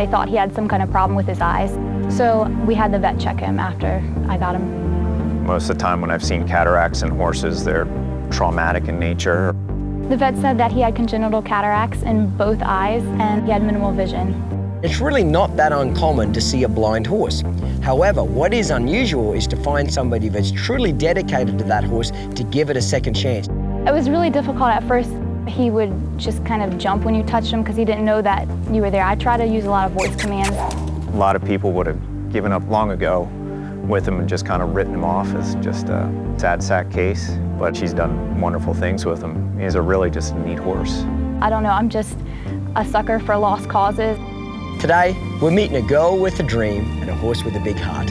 they thought he had some kind of problem with his eyes. So we had the vet check him after I got him. Most of the time when I've seen cataracts in horses, they're traumatic in nature. The vet said that he had congenital cataracts in both eyes and he had minimal vision. It's really not that uncommon to see a blind horse. However, what is unusual is to find somebody that's truly dedicated to that horse to give it a second chance. It was really difficult at first. He would just kind of jump when you touched him because he didn't know that you were there. I try to use a lot of voice commands. A lot of people would have given up long ago with him and just kind of written him off as just a sad sack case, but she's done wonderful things with him. He's a really just neat horse. I don't know, I'm just a sucker for lost causes. Today, we're meeting a girl with a dream and a horse with a big heart.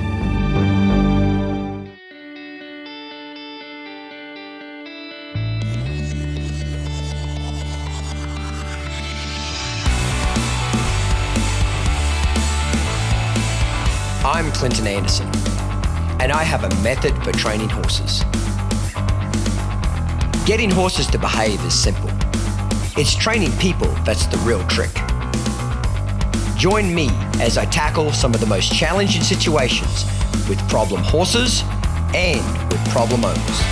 I'm Clinton Anderson, and I have a method for training horses. Getting horses to behave is simple. It's training people that's the real trick. Join me as I tackle some of the most challenging situations with problem horses and with problem owners.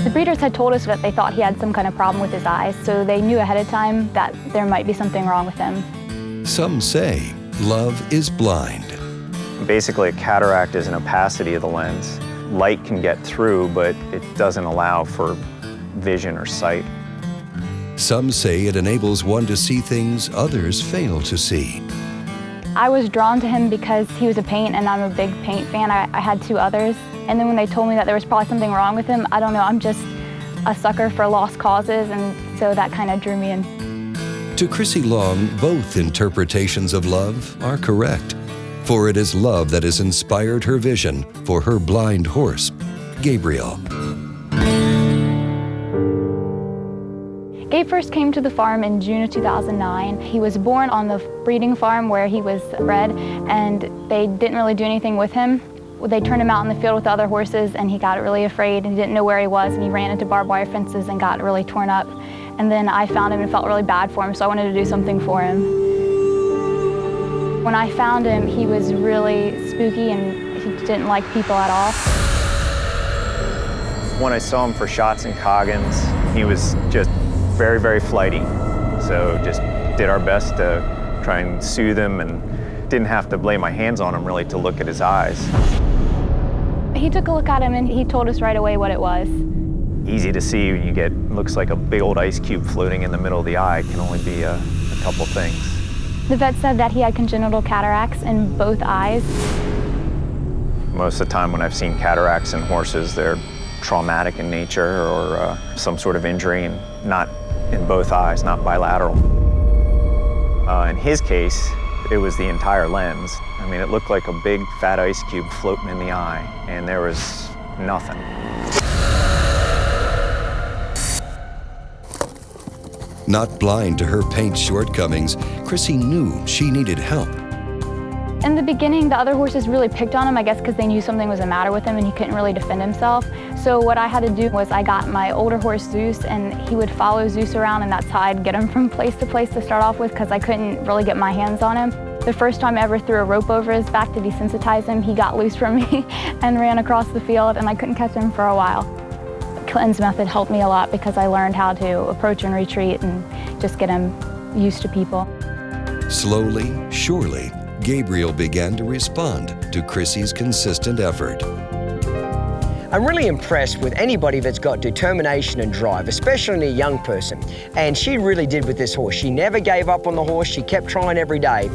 The breeders had told us that they thought he had some kind of problem with his eyes, so they knew ahead of time that there might be something wrong with him. Some say love is blind. Basically, a cataract is an opacity of the lens. Light can get through, but it doesn't allow for vision or sight. Some say it enables one to see things others fail to see. I was drawn to him because he was a paint and I'm a big paint fan. I had two others. And then when they told me that there was probably something wrong with him, I don't know, I'm just a sucker for lost causes, and so that kind of drew me in. To Chrissy Long, both interpretations of love are correct, for it is love that has inspired her vision for her blind horse, Gabriel. Gabe first came to the farm in June of 2009. He was born on the breeding farm where he was bred, and they didn't really do anything with him. They turned him out in the field with the other horses, and he got really afraid and he didn't know where he was, and he ran into barbed wire fences and got really torn up. And then I found him and felt really bad for him, so I wanted to do something for him. When I found him, he was really spooky and he didn't like people at all. When I saw him for shots and coggins, he was just very, very flighty. So just did our best to try and soothe him and didn't have to lay my hands on him really to look at his eyes. He took a look at him and he told us right away what it was. Easy to see when you get, looks like a big old ice cube floating in the middle of the eye. It can only be a couple things. The vet said that he had congenital cataracts in both eyes. Most of the time when I've seen cataracts in horses, they're traumatic in nature or some sort of injury, and not in both eyes, not bilateral. In his case, it was the entire lens. I mean, it looked like a big fat ice cube floating in the eye, and there was nothing. Not blind to her paint shortcomings, Chrissy knew she needed help. In the beginning, the other horses really picked on him, I guess because they knew something was the matter with him and he couldn't really defend himself. So what I had to do was I got my older horse, Zeus, and he would follow Zeus around, and that's how I'd get him from place to place to start off with, because I couldn't really get my hands on him. The first time I ever threw a rope over his back to desensitize him, he got loose from me and ran across the field, and I couldn't catch him for a while. Clinton's method helped me a lot because I learned how to approach and retreat and just get him used to people. Slowly, surely, Gabriel began to respond to Chrissy's consistent effort. I'm really impressed with anybody that's got determination and drive, especially in a young person. And she really did with this horse. She never gave up on the horse. She kept trying every day.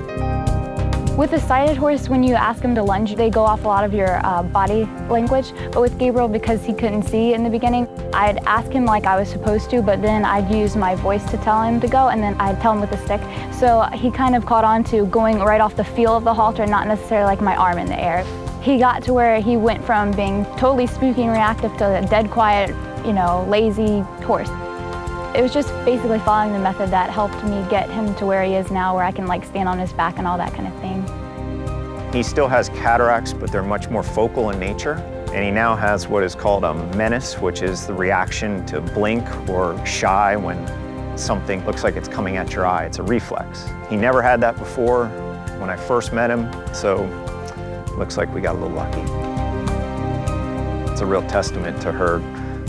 With a sighted horse, when you ask him to lunge, they go off a lot of your body language. But with Gabriel, because he couldn't see in the beginning, I'd ask him like I was supposed to, but then I'd use my voice to tell him to go, and then I'd tell him with a stick. So he kind of caught on to going right off the feel of the halter, not necessarily like my arm in the air. He got to where he went from being totally spooky and reactive to dead quiet lazy horse. It was just basically following the method that helped me get him to where he is now, where I can stand on his back and all that kind of thing. He still has cataracts, but they're much more focal in nature. And he now has what is called a menace, which is the reaction to blink or shy when something looks like it's coming at your eye. It's a reflex. He never had that before when I first met him, so looks like we got a little lucky. It's a real testament to her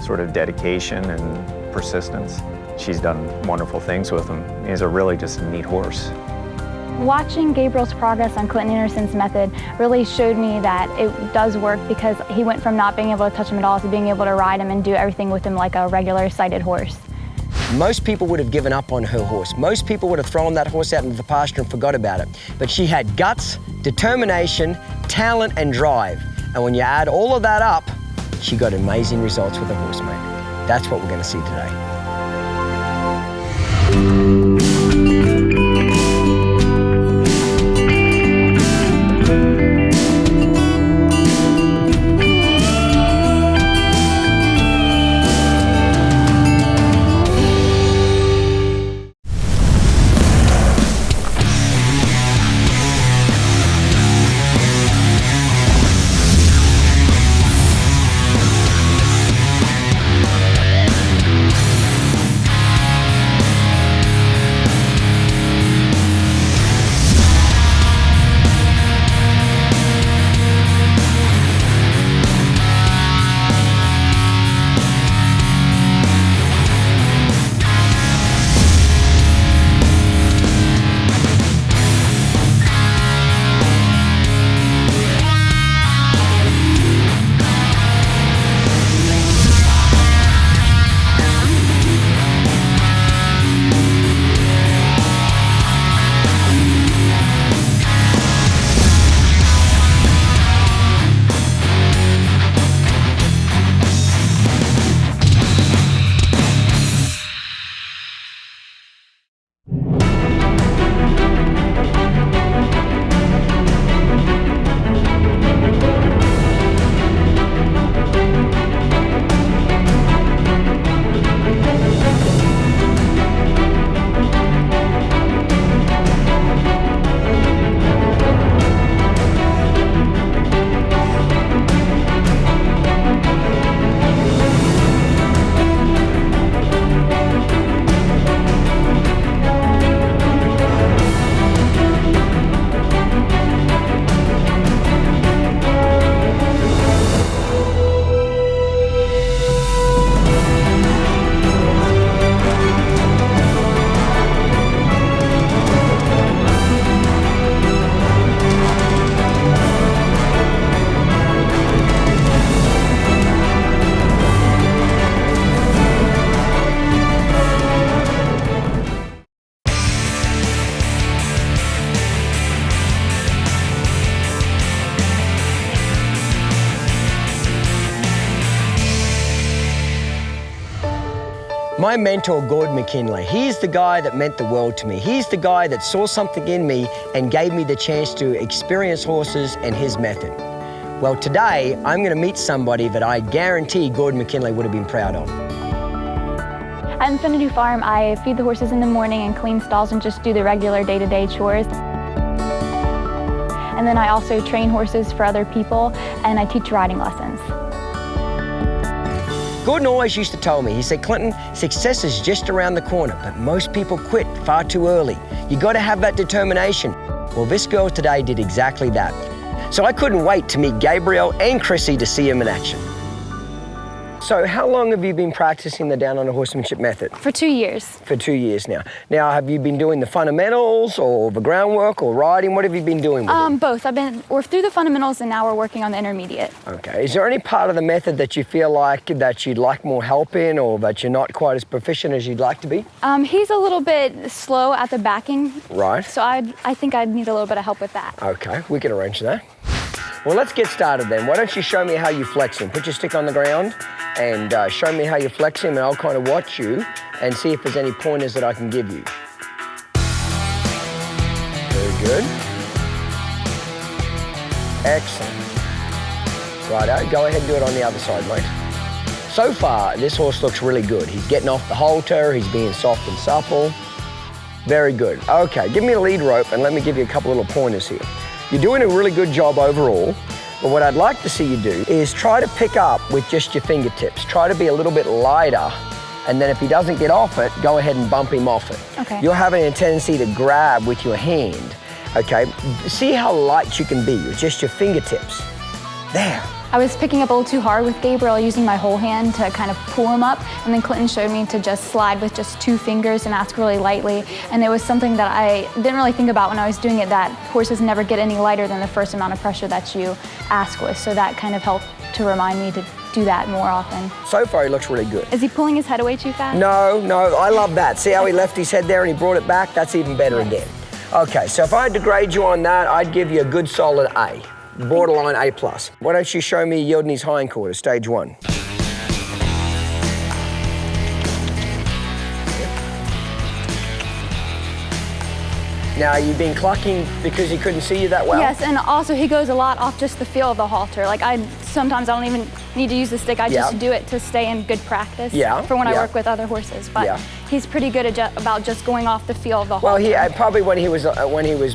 sort of dedication and persistence. She's done wonderful things with him. He's really just a neat horse. Watching Gabriel's progress on Clinton Anderson's method really showed me that it does work, because he went from not being able to touch him at all to being able to ride him and do everything with him like a regular sighted horse. Most people would have given up on her horse. Most people would have thrown that horse out into the pasture and forgot about it. But she had guts, determination, talent, and drive. And when you add all of that up, she got amazing results with the horse, mate. That's what we're going to see today. My mentor, Gord McKinley, he's the guy that meant the world to me. He's the guy that saw something in me and gave me the chance to experience horses and his method. Well, today, I'm going to meet somebody that I guarantee Gord McKinley would have been proud of. At Infinity Farm, I feed the horses in the morning and clean stalls and just do the regular day-to-day chores. And then I also train horses for other people, and I teach riding lessons. Gordon always used to tell me, he said, Clinton, success is just around the corner, but most people quit far too early. You got to have that determination. Well, this girl today did exactly that. So I couldn't wait to meet Gabriel and Chrissy to see him in action. So how long have you been practicing the Downunder horsemanship method? For 2 years. For 2 years now. Now, have you been doing the fundamentals or the groundwork or riding? What have you been doing with it? Both. We're through the fundamentals and now we're working on the intermediate. Okay. Is there any part of the method that you feel like that you'd like more help in, or that you're not quite as proficient as you'd like to be? He's a little bit slow at the backing. Right. So I think I'd need a little bit of help with that. Okay, we can arrange that. Well, let's get started then. Why don't you show me how you flex him? Put your stick on the ground and show me how you flex him, and I'll kind of watch you and see if there's any pointers that I can give you. Very good. Excellent. Righto, go ahead and do it on the other side, mate. So far, this horse looks really good. He's getting off the halter, he's being soft and supple. Very good. Okay, give me a lead rope and let me give you a couple little pointers here. You're doing a really good job overall, but what I'd like to see you do is try to pick up with just your fingertips. Try to be a little bit lighter, and then if he doesn't get off it, go ahead and bump him off it. Okay. You're having a tendency to grab with your hand, okay? See how light you can be with just your fingertips. There. I was picking up a little too hard with Gabriel, using my whole hand to kind of pull him up, and then Clinton showed me to just slide with just 2 fingers and ask really lightly, and it was something that I didn't really think about when I was doing it, that horses never get any lighter than the first amount of pressure that you ask with, so that kind of helped to remind me to do that more often. So far, he looks really good. Is he pulling his head away too fast? No, I love that. See how he left his head there and he brought it back? That's even better again. Okay, so if I had to grade you on that, I'd give you a good solid A. Borderline A+. Why don't you show me yielding his hindquarters, stage 1. Now, you've been clucking because he couldn't see you that well? Yes, and also he goes a lot off just the feel of the halter. Like sometimes I don't even need to use the stick, I just do it to stay in good practice for when I work with other horses. But he's pretty good about just going off the feel of the halter. Well, he probably when he was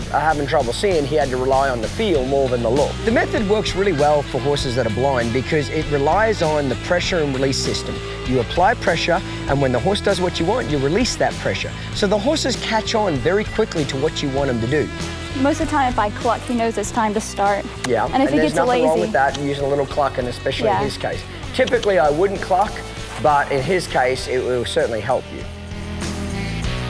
having trouble seeing, he had to rely on the feel more than the look. The method works really well for horses that are blind because it relies on the pressure and release system. You apply pressure, and when the horse does what you want, you release that pressure. So the horses catch on very quickly to what you want them to do. Most of the time, if I cluck, he knows it's time to start. Yeah, and if he gets lazy, there's nothing wrong with that, using a little cluck, and especially in his case. Typically, I wouldn't cluck, but in his case, it will certainly help you.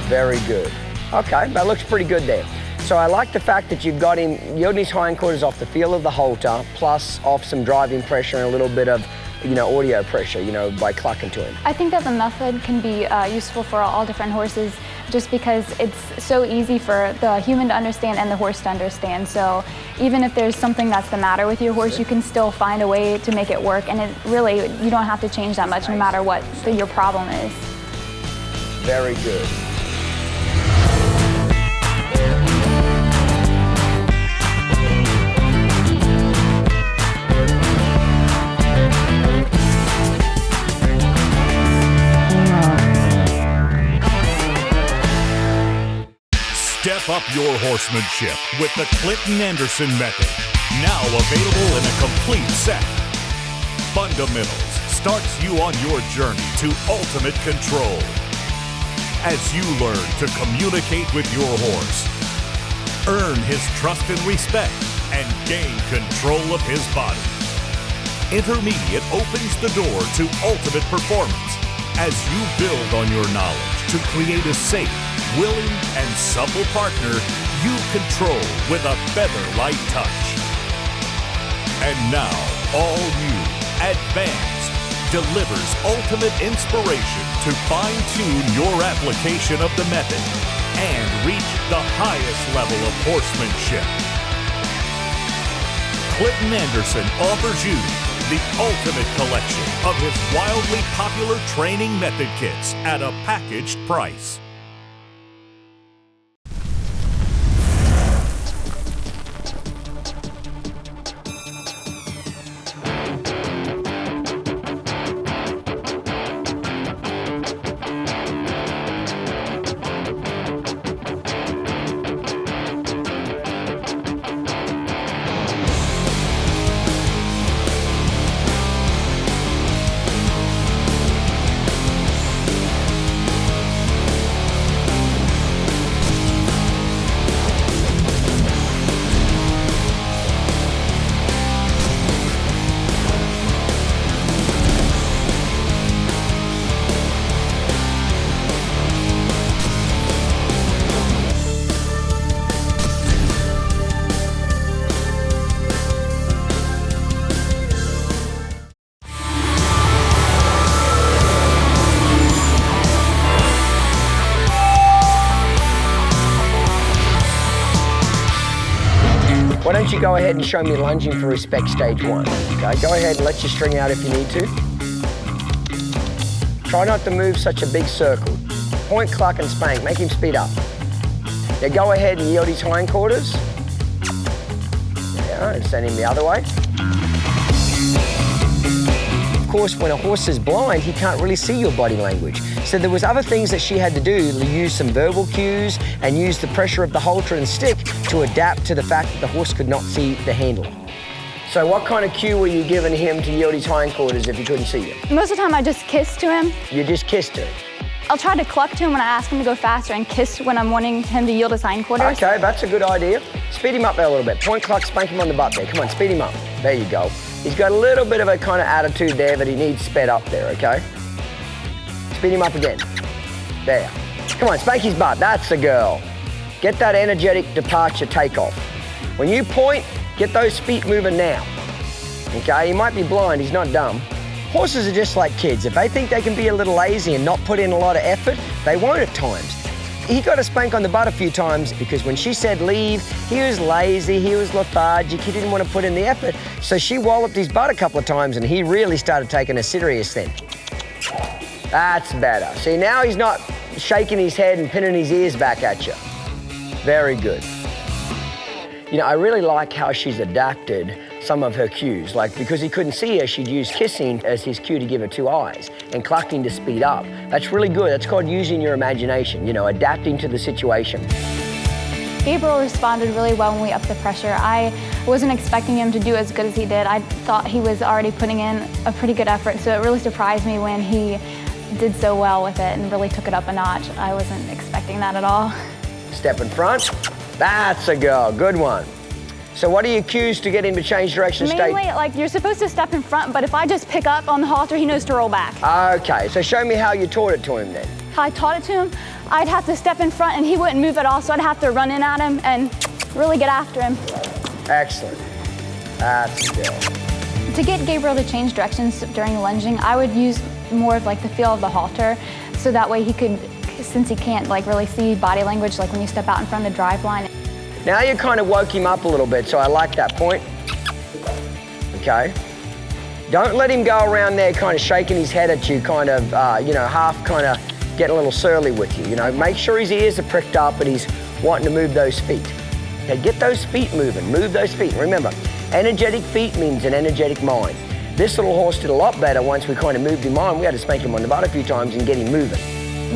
Very good. Okay, that looks pretty good there. So I like the fact that you've got him yielding his hindquarters off the feel of the halter, plus off some driving pressure and a little bit of audio pressure, by clucking to him. I think that the method can be useful for all different horses just because it's so easy for the human to understand and the horse to understand. So even if there's something that's the matter with your horse, you can still find a way to make it work, and you don't have to change that much no matter what your problem is. Very good. Step up your horsemanship with the Clinton Anderson method. Now available in a complete set. Fundamentals starts you on your journey to ultimate control. As you learn to communicate with your horse, earn his trust and respect, and gain control of his body. Intermediate opens the door to ultimate performance as you build on your knowledge to create a safe, willing, and supple partner you control with a feather-light touch. And now, all new, advanced, delivers ultimate inspiration to fine-tune your application of the method and reach the highest level of horsemanship. Clinton Anderson offers you the ultimate collection of his wildly popular training method kits at a packaged price. Why don't you go ahead and show me lunging for respect stage 1. Okay, go ahead and let your string out if you need to. Try not to move such a big circle. Point, cluck, and spank. Make him speed up. Now go ahead and yield his hindquarters. There, and send him the other way. Of course, when a horse is blind, he can't really see your body language. So there was other things that she had to do, use some verbal cues and use the pressure of the halter and stick to adapt to the fact that the horse could not see the handle. So what kind of cue were you giving him to yield his hindquarters if he couldn't see you? Most of the time I just kiss to him. You just kissed her? I'll try to cluck to him when I ask him to go faster and kiss when I'm wanting him to yield his hindquarters. Okay, that's a good idea. Speed him up there a little bit. Point, cluck, spank him on the butt there. Come on, speed him up. There you go. He's got a little bit of a kind of attitude there that he needs sped up there, okay? Speed him up again. There. Come on, spank his butt. That's the girl. Get that energetic departure takeoff. When you point, get those feet moving now. Okay, he might be blind, he's not dumb. Horses are just like kids. If they think they can be a little lazy and not put in a lot of effort, they won't at times. He got a spank on the butt a few times because when she said leave, he was lazy, he was lethargic, he didn't want to put in the effort. So she walloped his butt a couple of times and he really started taking her serious then. That's better. See, now he's not shaking his head and pinning his ears back at you. Very good. You know, I really like how she's adapted some of her cues. Like, because he couldn't see her, she'd use kissing as his cue to give her 2 eyes and clucking to speed up. That's really good. That's called using your imagination, you know, adapting to the situation. Gabriel responded really well when we upped the pressure. I wasn't expecting him to do as good as he did. I thought he was already putting in a pretty good effort, so it really surprised me when he did so well with it and really took it up a notch. I wasn't expecting that at all. Step in front. That's a girl. Good one. So what are your cues to get him to change direction? Mainly, like, you're supposed to step in front, but if I just pick up on the halter, he knows to roll back. Okay, so show me how you taught it to him then. How I taught it to him, I'd have to step in front and he wouldn't move at all, so I'd have to run in at him and really get after him. Excellent. That's good. To get Gabriel to change directions during lunging, I would use more of like the feel of the halter, so that way he could, since he can't like really see body language, like when you step out in front of the drive line. Now you kind of woke him up a little bit, so I like that point. Okay. Don't let him go around there kind of shaking his head at you, kind of, you know, half kind of getting a little surly with you. You know, make sure his ears are pricked up and he's wanting to move those feet. Okay, get those feet moving, move those feet. Remember, energetic feet means an energetic mind. This little horse did a lot better once we kind of moved him on. We had to spank him on the butt a few times and get him moving.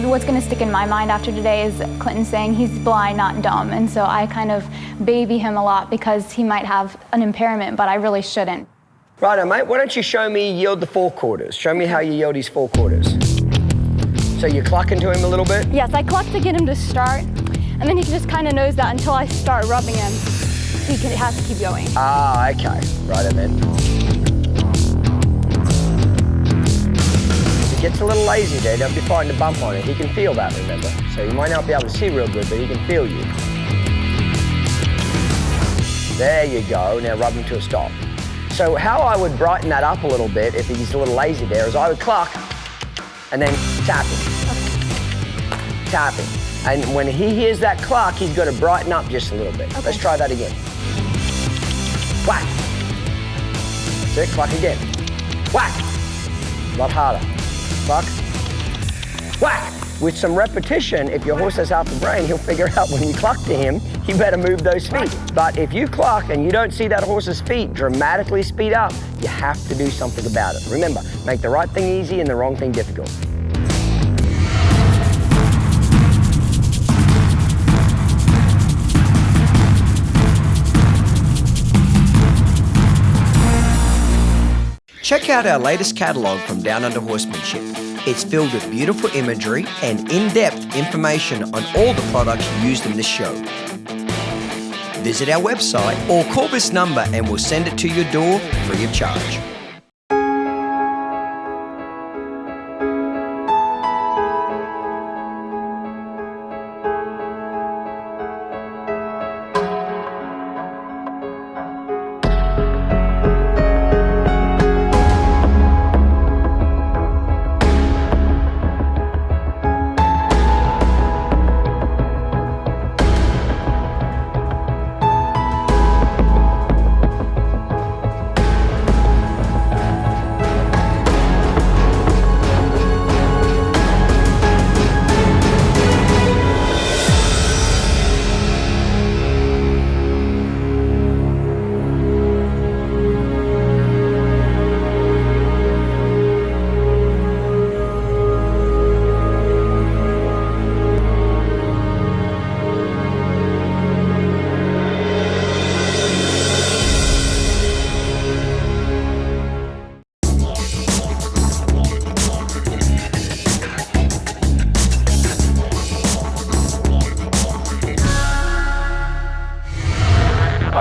What's going to stick in my mind after today is Clinton saying he's blind, not dumb. And so I kind of baby him a lot because he might have an impairment, but I really shouldn't. Righto, mate, why don't you show me yield the forequarters? Show me how you yield his forequarters. So you're clucking to him a little bit? Yes, I cluck to get him to start, and then he just kind of knows that until I start rubbing him, he has to keep going. Ah, okay. Righto, then. Gets a little lazy there, don't be fighting to bump on it. He can feel that, remember? So you might not be able to see real good, but he can feel you. There you go, now rub him to a stop. So how I would brighten that up a little bit if he's a little lazy there is I would cluck and then tap him. Tap him. And when he hears that cluck, he's got to brighten up just a little bit. Okay. Let's try that again. Whack. That's it, cluck again. Whack. A lot harder. Cluck. Whack! With some repetition, if your horse has half the brain, he'll figure out when you cluck to him, he better move those feet. But if you cluck and you don't see that horse's feet dramatically speed up, you have to do something about it. Remember, make the right thing easy and the wrong thing difficult. Check out our latest catalogue from Downunder Horsemanship. It's filled with beautiful imagery and in-depth information on all the products used in this show. Visit our website or call this number and we'll send it to your door free of charge.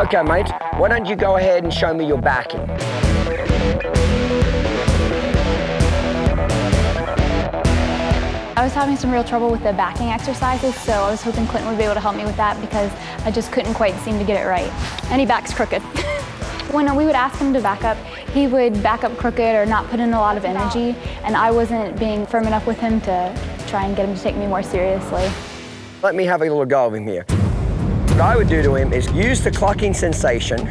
Okay, mate, why don't you go ahead and show me your backing? I was having some real trouble with the backing exercises, so I was hoping Clinton would be able to help me with that because I just couldn't quite seem to get it right. And he backs crooked. When we would ask him to back up, he would back up crooked or not put in a lot of energy, and I wasn't being firm enough with him to try and get him to take me more seriously. Let me have a little go of him here. What I would do to him is use the clocking sensation,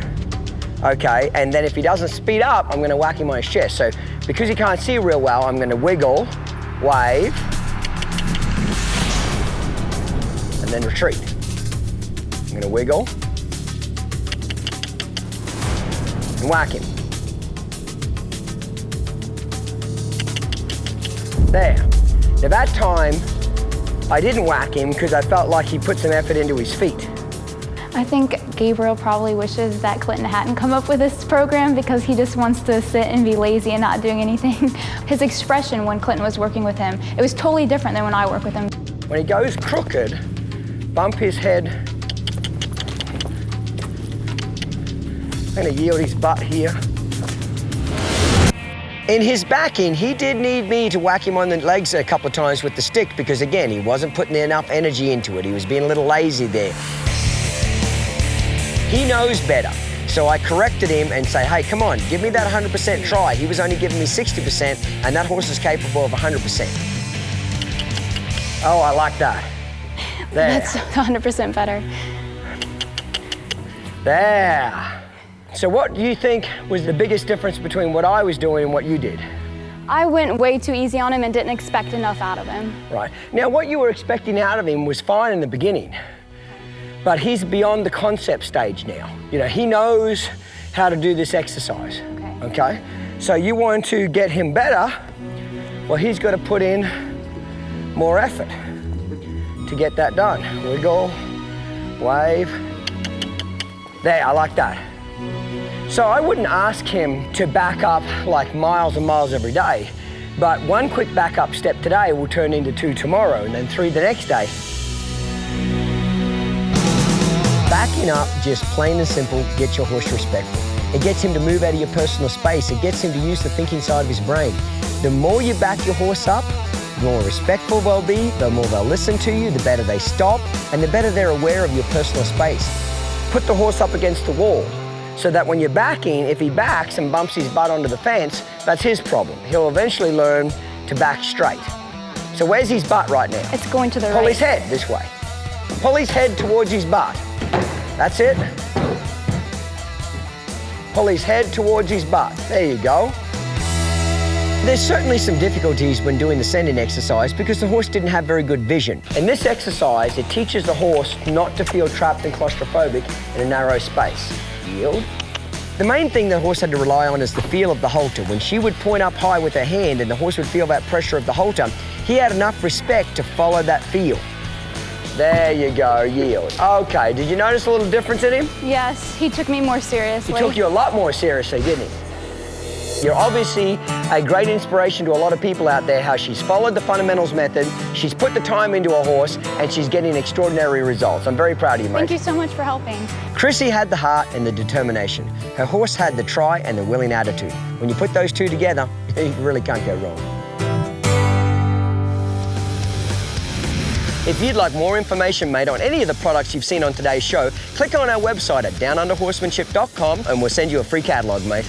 okay, and then if he doesn't speed up, I'm gonna whack him on his chest. So because he can't see real well, I'm gonna wiggle, wave, and then retreat. I'm gonna wiggle and whack him. There. Now that time, I didn't whack him because I felt like he put some effort into his feet. I think Gabriel probably wishes that Clinton hadn't come up with this program because he just wants to sit and be lazy and not doing anything. His expression when Clinton was working with him, it was totally different than when I work with him. When he goes crooked, bump his head. I'm gonna yield his butt here. In his backing, he did need me to whack him on the legs a couple of times with the stick because, again, he wasn't putting enough energy into it. He was being a little lazy there. He knows better. So I corrected him and say, hey, come on, give me that 100% try. He was only giving me 60%, and that horse is capable of 100%. Oh, I like that. There. That's 100% better. There. So what do you think was the biggest difference between what I was doing and what you did? I went way too easy on him and didn't expect enough out of him. Right. Now, what you were expecting out of him was fine in the beginning, but he's beyond the concept stage now. You know, he knows how to do this exercise. Okay? So you want to get him better, well, he's got to put in more effort to get that done. Wiggle, wave. There, I like that. So I wouldn't ask him to back up like miles and miles every day, but one quick backup step today will turn into 2 tomorrow and then 3 the next day. Backing up, just plain and simple, gets your horse respectful. It gets him to move out of your personal space. It gets him to use the thinking side of his brain. The more you back your horse up, the more respectful they'll be, the more they'll listen to you, the better they stop, and the better they're aware of your personal space. Put the horse up against the wall so that when you're backing, if he backs and bumps his butt onto the fence, that's his problem. He'll eventually learn to back straight. So where's his butt right now? It's going to the right. Pull his head this way. Pull his head towards his butt. That's it. Pull his head towards his butt. There you go. There's certainly some difficulties when doing the sending exercise because the horse didn't have very good vision. In this exercise, it teaches the horse not to feel trapped and claustrophobic in a narrow space. Yield. The main thing the horse had to rely on is the feel of the halter. When she would point up high with her hand and the horse would feel that pressure of the halter, he had enough respect to follow that feel. There you go, yield. Okay, did you notice a little difference in him? Yes, he took me more seriously. He took you a lot more seriously, didn't he? You're obviously a great inspiration to a lot of people out there, how she's followed the fundamentals method, she's put the time into a horse, and she's getting extraordinary results. I'm very proud of you, mate. Thank you so much for helping. Chrissy had the heart and the determination. Her horse had the try and the willing attitude. When you put those two together, you really can't go wrong. If you'd like more information, mate, on any of the products you've seen on today's show, click on our website at downunderhorsemanship.com and we'll send you a free catalog, mate.